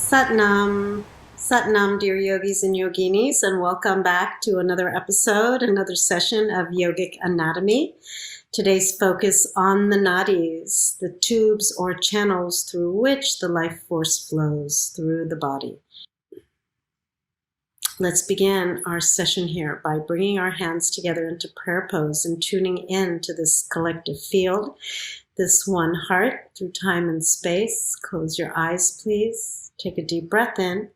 Satnam, Satnam, dear yogis and yoginis, and welcome back to another episode, another session of Yogic Anatomy. Today's focus on the nadis, the tubes or channels through which the life force flows through the body. Let's begin our session here by bringing our hands together into prayer pose and tuning in to this collective field, this one heart through time and space. Close your eyes, please. Take a deep breath in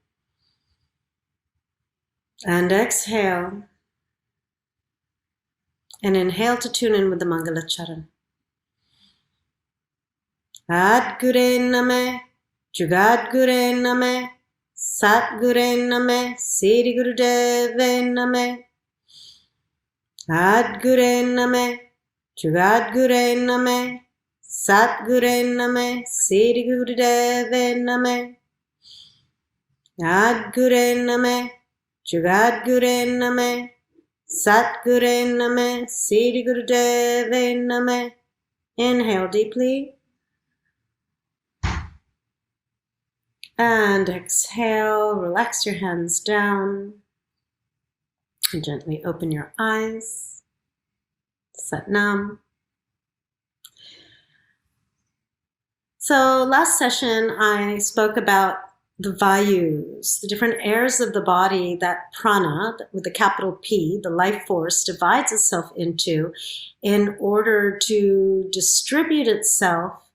and exhale. And inhale to tune in with the Mangala Charan. Ad Gure Name, Jugad Gure Name, Sat Gure Name, Siri Gurudeve Name. Ad Gure Name, Jugad Gure Name, Sat Gure Name, Siri Gurudeve Name. Ad Gure Name, Jugad Gure Name, Sat Gure Name, Siri Gurudeve Name. Inhale deeply. And exhale, relax your hands down. And gently open your eyes. Satnam. So last session I spoke about the vayus, the different airs of the body that prana, with the capital P, the life force, divides itself into in order to distribute itself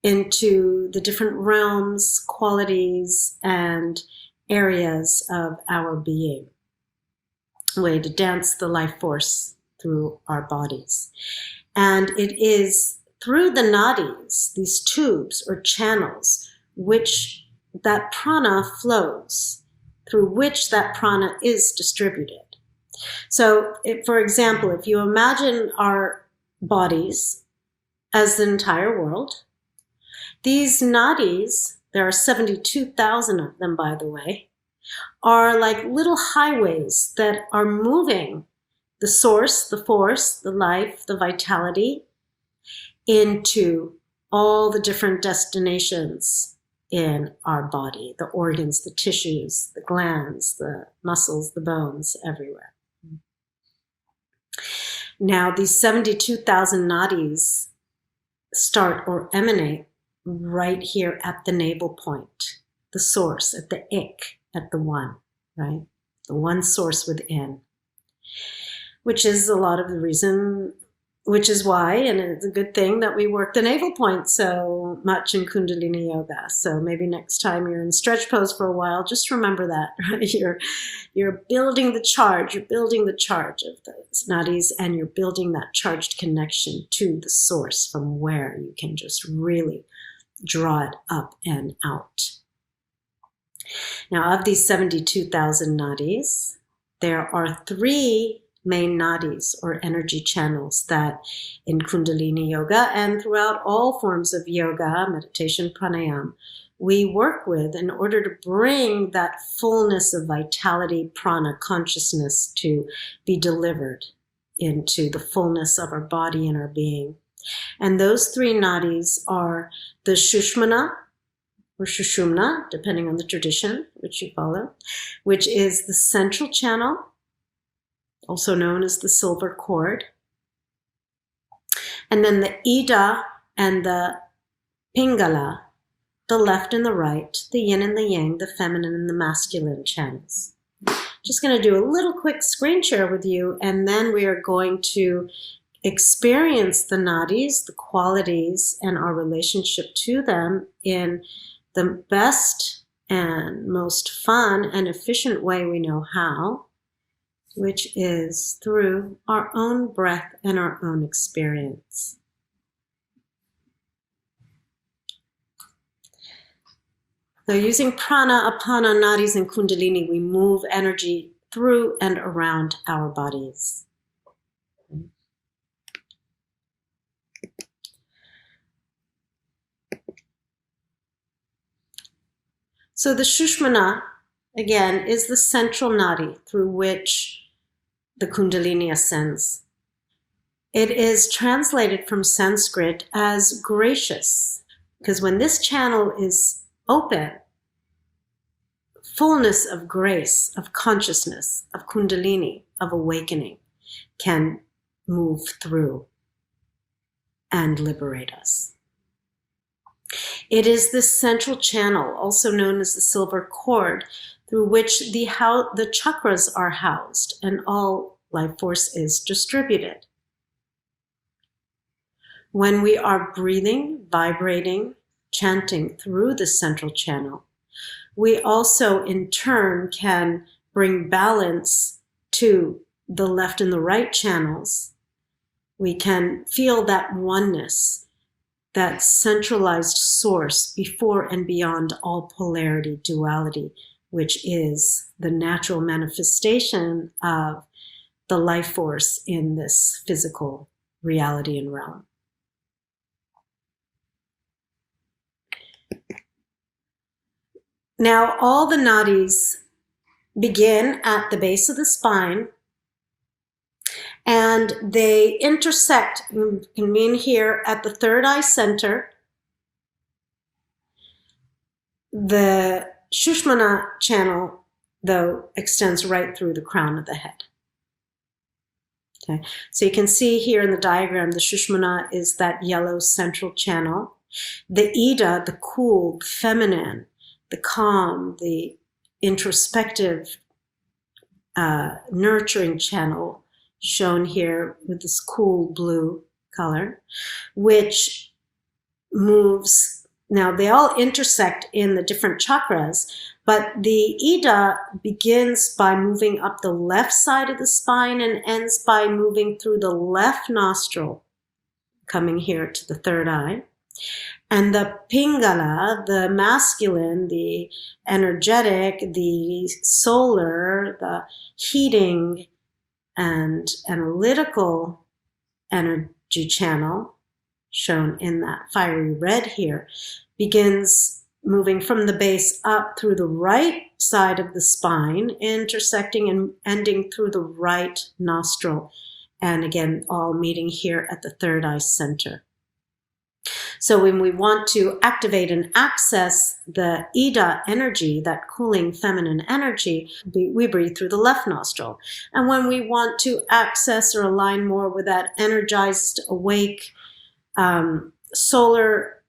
into the different realms, qualities, and areas of our being. A way to dance the life force through our bodies. And it is through the nadis, these tubes or channels, which that prana flows, through which that prana is distributed. So, for example, if you imagine our bodies as the entire world, these nadis, there are 72,000 of them, by the way, are like little highways that are moving the source, the force, the life, the vitality into all the different destinations in our body, the organs, the tissues, the glands, the muscles, the bones, everywhere. Now, these 72,000 nadis start or emanate right here at the navel point, the source, at the ik, at the one, right? The one source within, which is a lot of the reason, which is why, and it's a good thing that we work the navel point so much in Kundalini Yoga. So maybe next time you're in stretch pose for a while, just remember that, right? You're building the charge, of the nadis, and you're building that charged connection to the source from where you can just really draw it up and out. Now, of these 72,000 nadis, there are 3 main nadis or energy channels that in Kundalini Yoga and throughout all forms of yoga, meditation, pranayama, we work with in order to bring that fullness of vitality, prana, consciousness to be delivered into the fullness of our body and our being. And those 3 nadis are the Shushmana, or Shushumna, depending on the tradition which you follow, which is the central channel, also known as the silver cord. And then the Ida and the Pingala, the left and the right, the yin and the yang, the feminine and the masculine channels. Just going to do a little quick screen share with you, and then we are going to experience the nadis, the qualities, and our relationship to them in the best and most fun and efficient way we know how, which is through our own breath and our own experience. So using prana, apana, nadis, and kundalini, we move energy through and around our bodies. So the Shushmana, again, is the central nadi through which the Kundalini ascends. It is translated from Sanskrit as gracious, because when this channel is open, fullness of grace, of consciousness, of kundalini, of awakening can move through and liberate us. It is this central channel, also known as the silver cord, through which the chakras are housed and all life force is distributed. When we are breathing, vibrating, chanting through the central channel, we also in turn can bring balance to the left and the right channels. We can feel that oneness, that centralized source before and beyond all polarity, duality, which is the natural manifestation of the life force in this physical reality and realm. Now, all the nadis begin at the base of the spine, and they intersect, you can mean here at the third eye center. The Sushmana channel, though, extends right through the crown of the head. Okay, so you can see here in the diagram, the Sushmana is that yellow central channel. The Ida, the cool, the feminine, the calm, the introspective, nurturing channel, shown here with this cool blue color, which moves. Now, they all intersect in the different chakras, but the Ida begins by moving up the left side of the spine and ends by moving through the left nostril, coming here to the third eye. And the Pingala, the masculine, the energetic, the solar, the heating and analytical energy channel, shown in that fiery red here, begins moving from the base up through the right side of the spine, intersecting and ending through the right nostril, and again, all meeting here at the third eye center. So when we want to activate and access the Ida energy, that cooling feminine energy, we breathe through the left nostril. And when we want to access or align more with that energized, awake, solar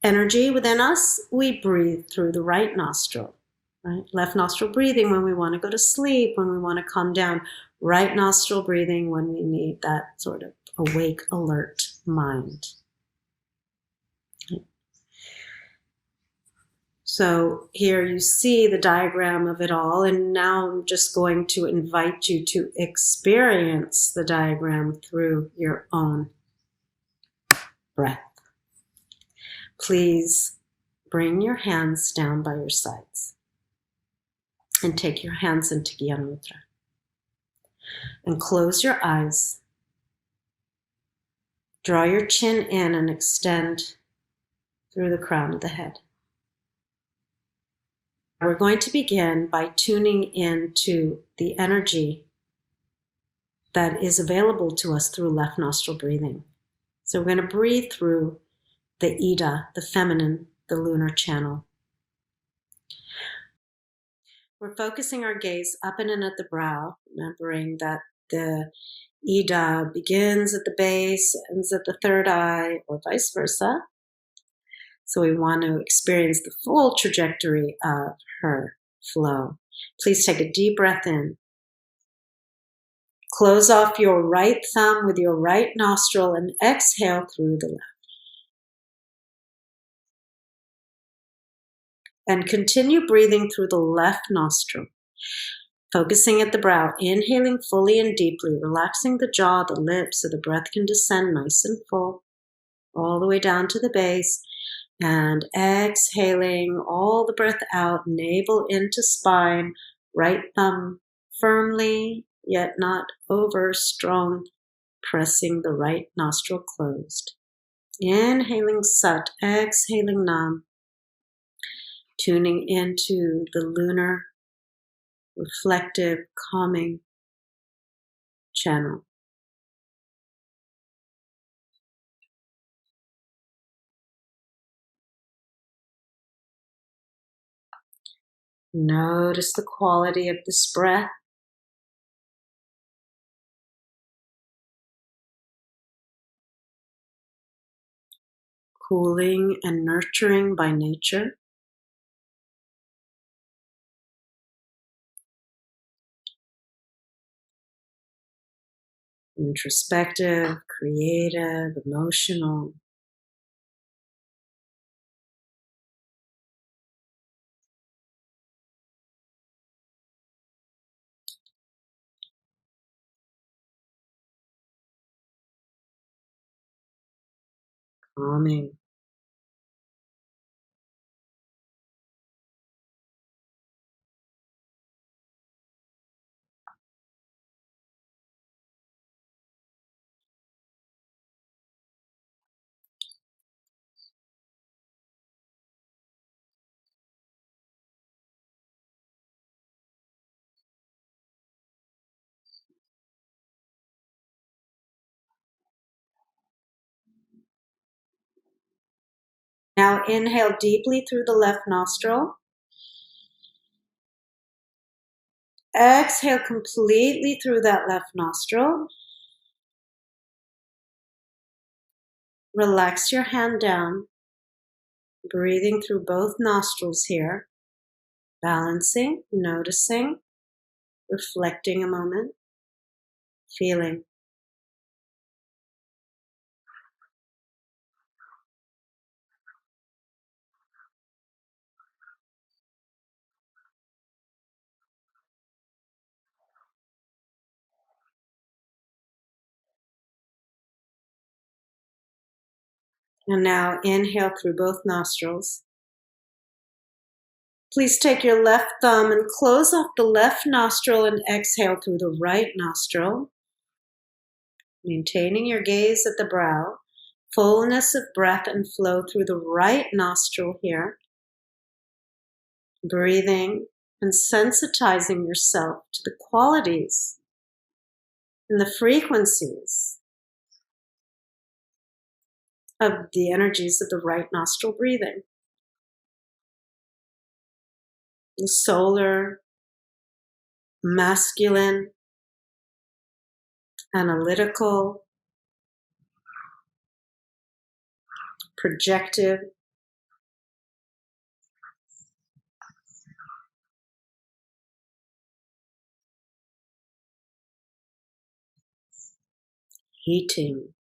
energy within us, we breathe through the right nostril. Right? Left nostril breathing when we want to go to sleep, when we want to calm down. Right nostril breathing when we need that sort of awake, alert mind. So here you see the diagram of it all, and now I'm just going to invite you to experience the diagram through your own breath. Please bring your hands down by your sides and take your hands into Gyan Mudra. And close your eyes. Draw your chin in and extend through the crown of the head. We're going to begin by tuning into the energy that is available to us through left nostril breathing. So we're going to breathe through the Ida, the feminine, the lunar channel. We're focusing our gaze up and in at the brow, remembering that the Ida begins at the base, ends at the third eye, or vice versa. So we want to experience the full trajectory of her flow. Please take a deep breath in. Close off your right thumb with your right nostril and exhale through the left. And continue breathing through the left nostril, focusing at the brow, inhaling fully and deeply, relaxing the jaw, the lips, so the breath can descend nice and full, all the way down to the base. And exhaling all the breath out, navel into spine, right thumb firmly, yet not over strong, pressing the right nostril closed. Inhaling Sat, exhaling Nam, tuning into the lunar, reflective, calming channel. Notice the quality of this breath. Cooling and nurturing by nature. Introspective, creative, emotional. Calming. Now inhale deeply through the left nostril. Exhale completely through that left nostril. Relax your hand down, breathing through both nostrils here, balancing, noticing, reflecting a moment, feeling. And now inhale through both nostrils. Please take your left thumb and close off the left nostril and exhale through the right nostril. Maintaining your gaze at the brow. Fullness of breath and flow through the right nostril here. Breathing and sensitizing yourself to the qualities and the frequencies of the energies of the right nostril breathing. The solar, masculine, analytical, projective, heating,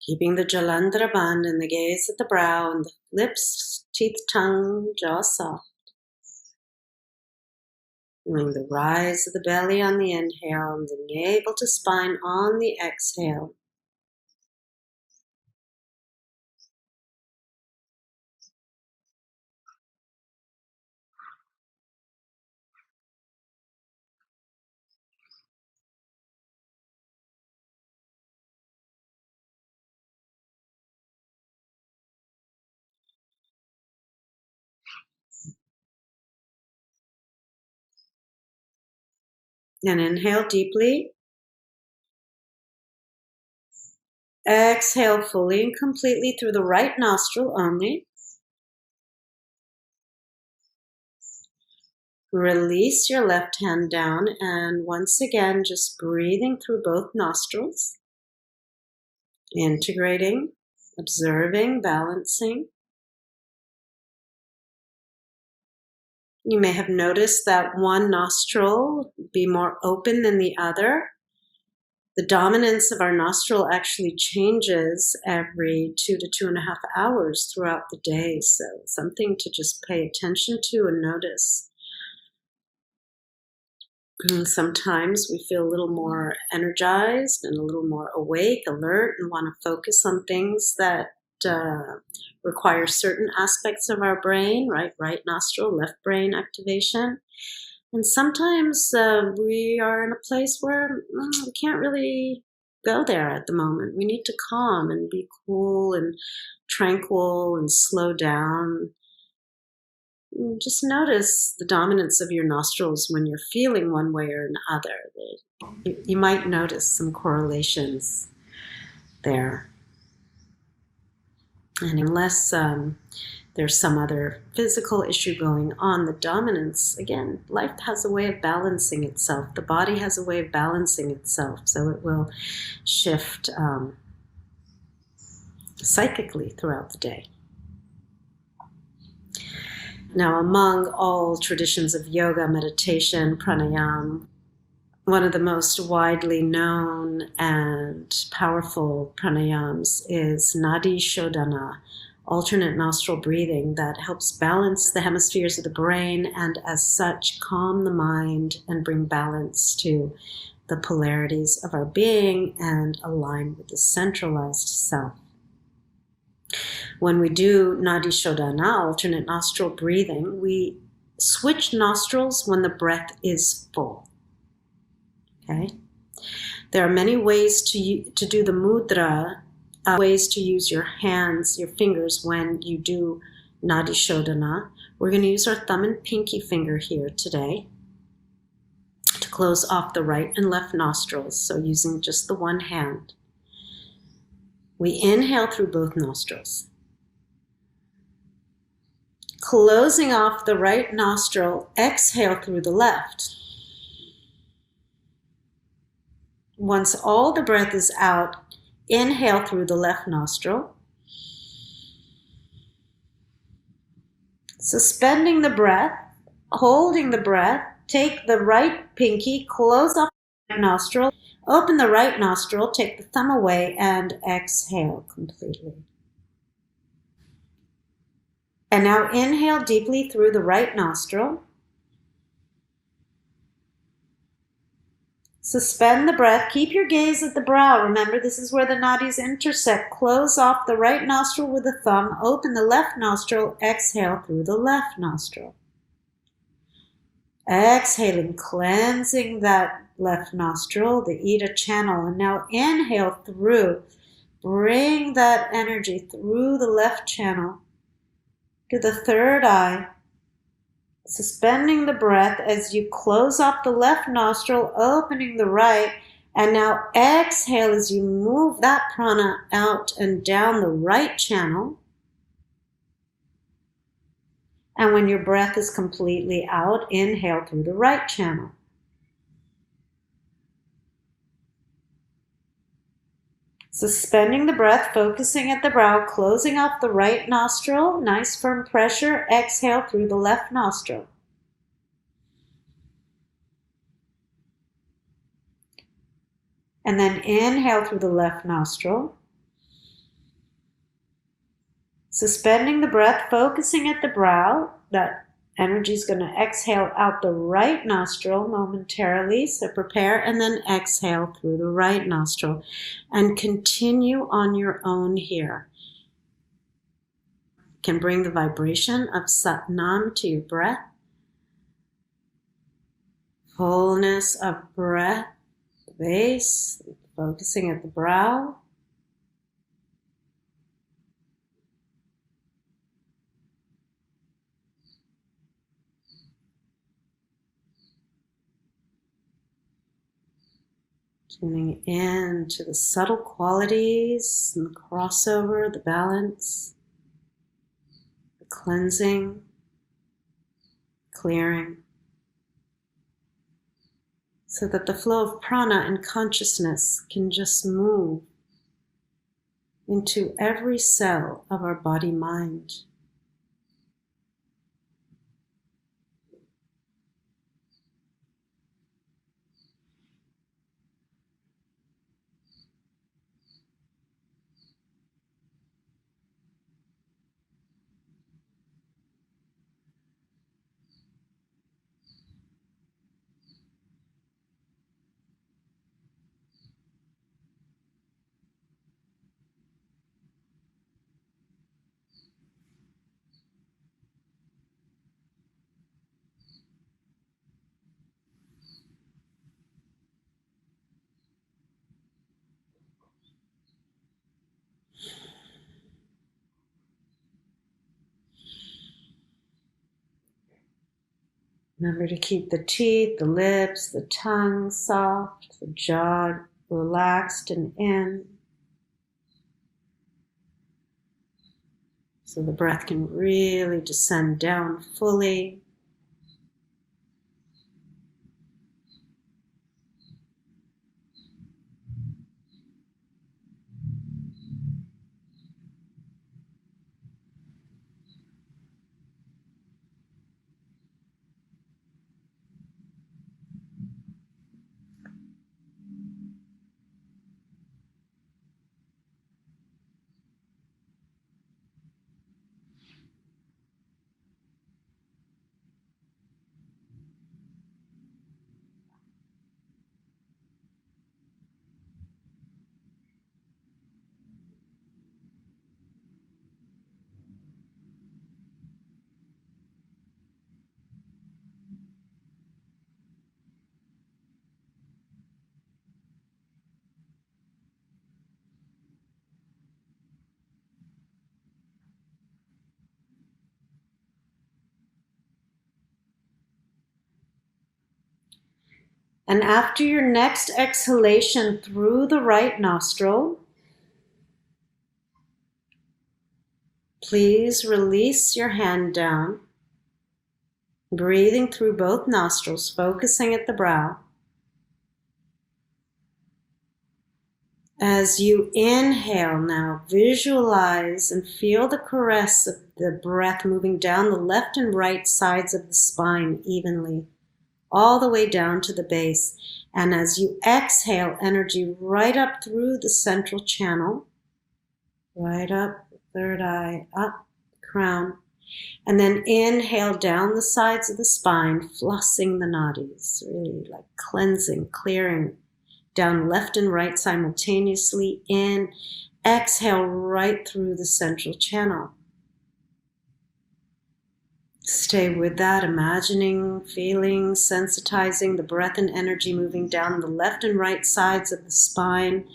keeping the Jalandhara band in the gaze at the brow and the lips, teeth, tongue, jaw soft. Feeling the rise of the belly on the inhale and the navel to spine on the exhale. And inhale deeply. Exhale fully and completely through the right nostril only. Release your left hand down and once again just breathing through both nostrils. Integrating, observing, balancing. You may have noticed that one nostril be more open than the other. The dominance of our nostril actually changes every 2 to 2.5 hours throughout the day. So something to just pay attention to and notice. And sometimes we feel a little more energized and a little more awake, alert, and want to focus on things that require certain aspects of our brain, right? Right nostril, left brain activation. And sometimes we are in a place where we can't really go there at the moment. We need to calm and be cool and tranquil and slow down. And just notice the dominance of your nostrils when you're feeling one way or another. You might notice some correlations there. And unless there's some other physical issue going on, the dominance, again, life has a way of balancing itself. The body has a way of balancing itself, so it will shift psychically throughout the day. Now, among all traditions of yoga, meditation, pranayama, one of the most widely known and powerful pranayams is Nadi Shodhana, alternate nostril breathing, that helps balance the hemispheres of the brain and as such calm the mind and bring balance to the polarities of our being and align with the centralized self. When we do Nadi Shodhana, alternate nostril breathing, we switch nostrils when the breath is full. Okay? There are many ways to do the mudra, ways to use your hands, your fingers when you do Nadi Shodhana. We're going to use our thumb and pinky finger here today to close off the right and left nostrils, so using just the one hand. We inhale through both nostrils. Closing off the right nostril, exhale through the left. Once all the breath is out, inhale through the left nostril. Suspending the breath, holding the breath, take the right pinky, close off the right nostril, open the right nostril, take the thumb away, and exhale completely. And now inhale deeply through the right nostril. Suspend the breath. Keep your gaze at the brow. Remember, this is where the nadis intersect. Close off the right nostril with the thumb. Open the left nostril. Exhale through the left nostril. Exhaling, cleansing that left nostril, the Ida channel. And now inhale through. Bring that energy through the left channel to the third eye. Suspending the breath as you close off the left nostril, opening the right, and now exhale as you move that prana out and down the right channel. And when your breath is completely out, inhale through the right channel. Suspending the breath, focusing at the brow, closing off the right nostril, nice firm pressure, exhale through the left nostril. And then inhale through the left nostril. Suspending the breath, focusing at the brow, that energy is going to exhale out the right nostril momentarily, so prepare, and then exhale through the right nostril. And continue on your own here. You can bring the vibration of Sat Nam to your breath. Fullness of breath, the base, focusing at the brow. Tuning in to the subtle qualities and the crossover, the balance, the cleansing, clearing, so that the flow of prana and consciousness can just move into every cell of our body-mind. Remember to keep the teeth, the lips, the tongue soft, the jaw relaxed and in, so the breath can really descend down fully. And after your next exhalation through the right nostril, please release your hand down, breathing through both nostrils, focusing at the brow. As you inhale now, visualize and feel the caress of the breath moving down the left and right sides of the spine evenly, all the way down to the base. And as you exhale, energy right up through the central channel, right up the third eye, up the crown. And then inhale down the sides of the spine, flossing the nadis, really like cleansing, clearing down left and right simultaneously. In, exhale right through the central channel. Stay with that, imagining, feeling, sensitizing the breath and energy moving down the left and right sides of the spine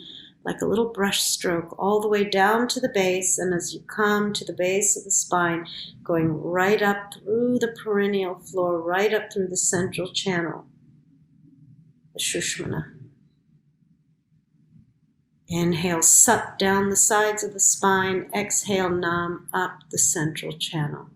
like a little brush stroke all the way down to the base. And as you come to the base of the spine, going right up through the perineal floor, right up through the central channel, the Shushmana. Inhale, suck down the sides of the spine. Exhale, Nam, up the central channel.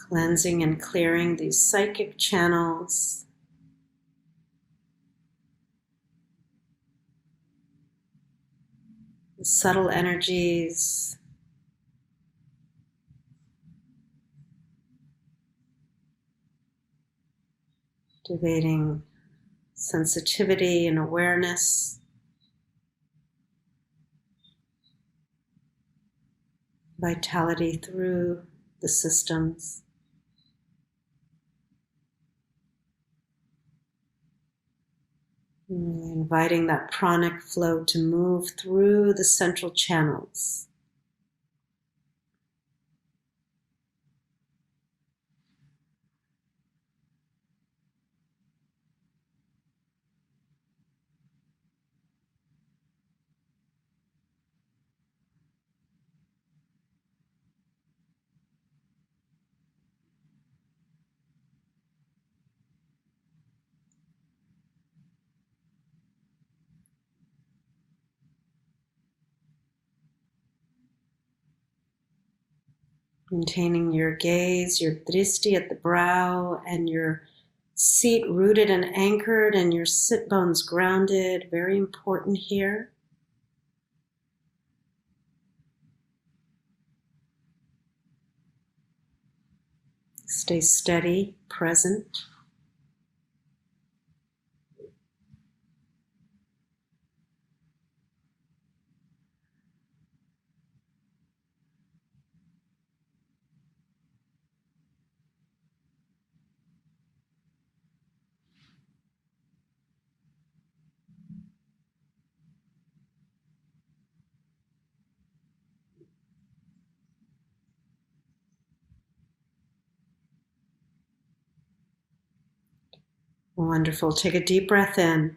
Cleansing and clearing these psychic channels. The subtle energies. Activating sensitivity and awareness. Vitality through the systems. Inviting that pranic flow to move through the central channels. Maintaining your gaze, your drishti at the brow, and your seat rooted and anchored, and your sit bones grounded. Very important here. Stay steady, present. Wonderful. Take a deep breath in.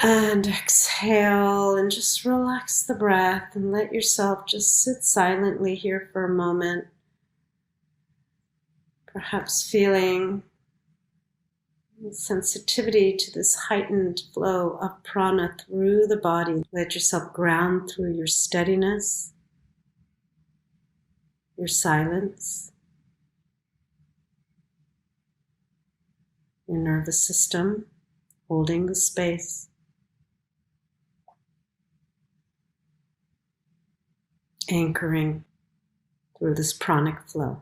And exhale and just relax the breath and let yourself just sit silently here for a moment. Perhaps feeling sensitivity to this heightened flow of prana through the body. Let yourself ground through your steadiness, your silence, your nervous system holding the space, anchoring through this pranic flow.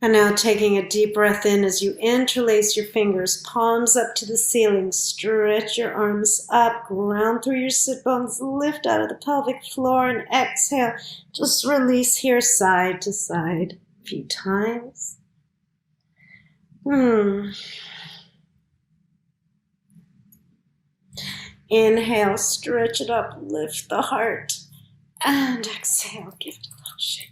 And now taking a deep breath in as you interlace your fingers, palms up to the ceiling, stretch your arms up, ground through your sit bones, lift out of the pelvic floor, and exhale. Just release here side to side a few times. Inhale, stretch it up, lift the heart, and exhale, give it a little shake.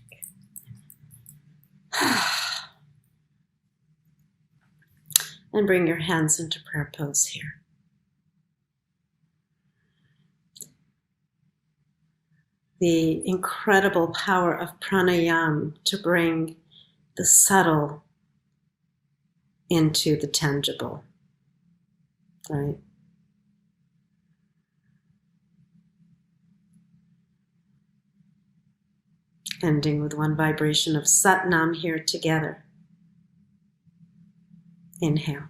And bring your hands into prayer pose here. The incredible power of pranayama to bring the subtle into the tangible, right? Ending with one vibration of Sat Nam here together. Inhale.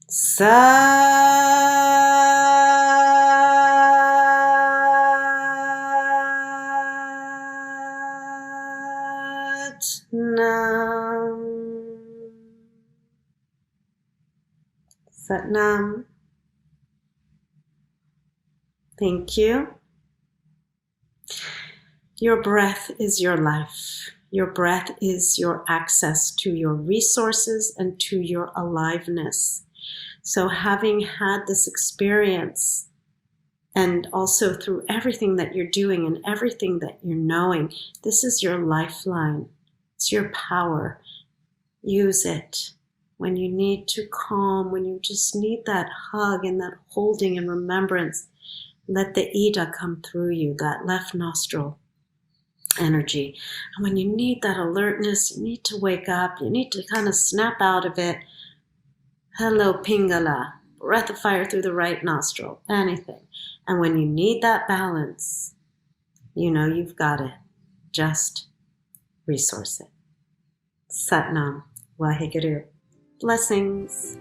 Sat Nam. Sat Nam. Thank you. Your breath is your life. Your breath is your access to your resources and to your aliveness. So having had this experience, and also through everything that you're doing and everything that you're knowing, this is your lifeline. It's your power. Use it. When you need to calm, when you just need that hug and that holding and remembrance, let the Ida come through you, that left nostril energy. And when you need that alertness, you need to wake up, you need to kind of snap out of it. Hello, Pingala, breath of fire through the right nostril, anything. And when you need that balance, you know you've got it. Just resource it. Sat Nam, Waheguru. Blessings.